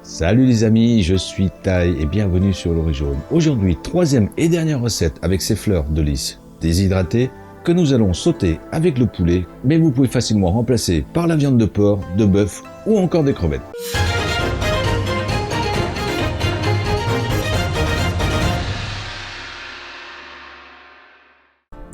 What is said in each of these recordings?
Salut les amis, je suis Tai et bienvenue sur l'Origine. Aujourd'hui, troisième et dernière recette avec ces fleurs de lys déshydratées que nous allons sauter avec le poulet, mais vous pouvez facilement remplacer par la viande de porc, de bœuf ou encore des crevettes.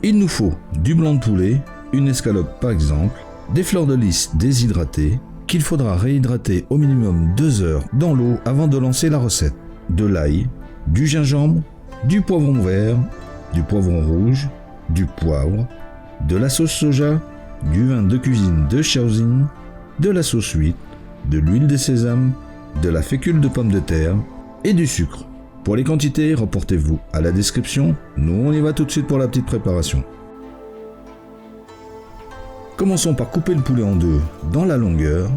Il nous faut du blanc de poulet, une escalope par exemple, des fleurs de lys déshydratées, qu'il faudra réhydrater au minimum 2 heures dans l'eau avant de lancer la recette, de l'ail, du gingembre, du poivron vert, du poivron rouge, du poivre, de la sauce soja, du vin de cuisine de Shaoxing, de la sauce huître, de l'huile de sésame, de la fécule de pomme de terre et du sucre. Pour les quantités, reportez-vous à la description, nous on y va tout de suite pour la petite préparation. Commençons par couper le poulet en deux dans la longueur,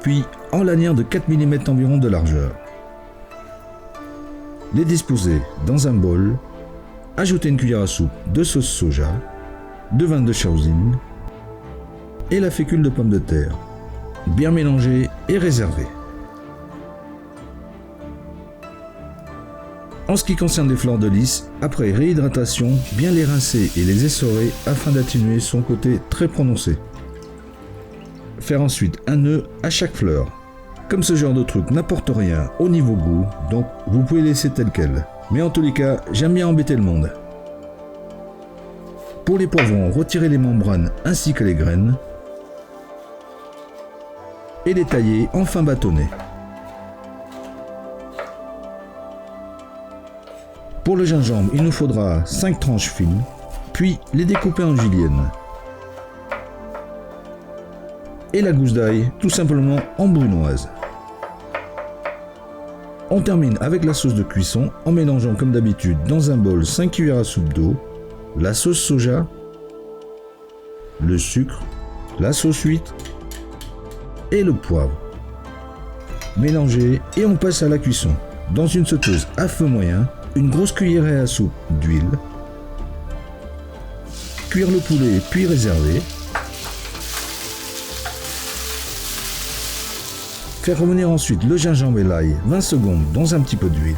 puis en lanières de 4 mm environ de largeur. Les disposer dans un bol, ajouter une cuillère à soupe de sauce soja, de vin de Shaoxing et la fécule de pomme de terre. Bien mélanger et réserver. En ce qui concerne les fleurs de lys, après réhydratation, bien les rincer et les essorer afin d'atténuer son côté très prononcé. Faire ensuite un nœud à chaque fleur. Comme ce genre de truc n'apporte rien au niveau goût, donc vous pouvez laisser tel quel. Mais en tous les cas, j'aime bien embêter le monde. Pour les poivrons, retirez les membranes ainsi que les graines et les tailler en fin bâtonnet. Pour le gingembre, il nous faudra 5 tranches fines, puis les découper en juliennes. Et la gousse d'ail, tout simplement en brunoise. On termine avec la sauce de cuisson en mélangeant comme d'habitude dans un bol 5 cuillères à soupe d'eau, la sauce soja, le sucre, la sauce huître et le poivre. Mélanger et on passe à la cuisson. Dans une sauteuse à feu moyen, une grosse cuillerée à soupe d'huile, cuire le poulet puis réserver, faire revenir ensuite le gingembre et l'ail 20 secondes dans un petit peu d'huile,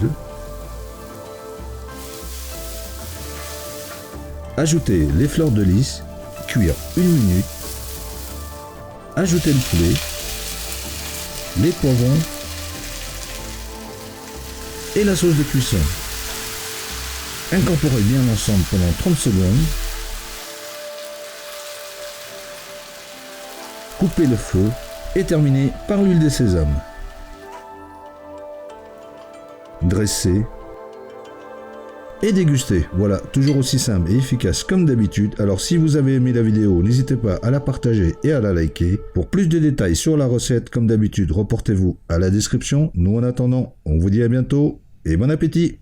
ajouter les fleurs de lys, cuire 1 minute, ajouter le poulet, les poivrons et la sauce de cuisson. Incorporez bien l'ensemble pendant 30 secondes. Coupez le feu et terminez par l'huile de sésame. Dressez et dégustez. Voilà, toujours aussi simple et efficace comme d'habitude. Alors si vous avez aimé la vidéo, n'hésitez pas à la partager et à la liker. Pour plus de détails sur la recette, comme d'habitude, reportez-vous à la description. Nous en attendant, on vous dit à bientôt et bon appétit!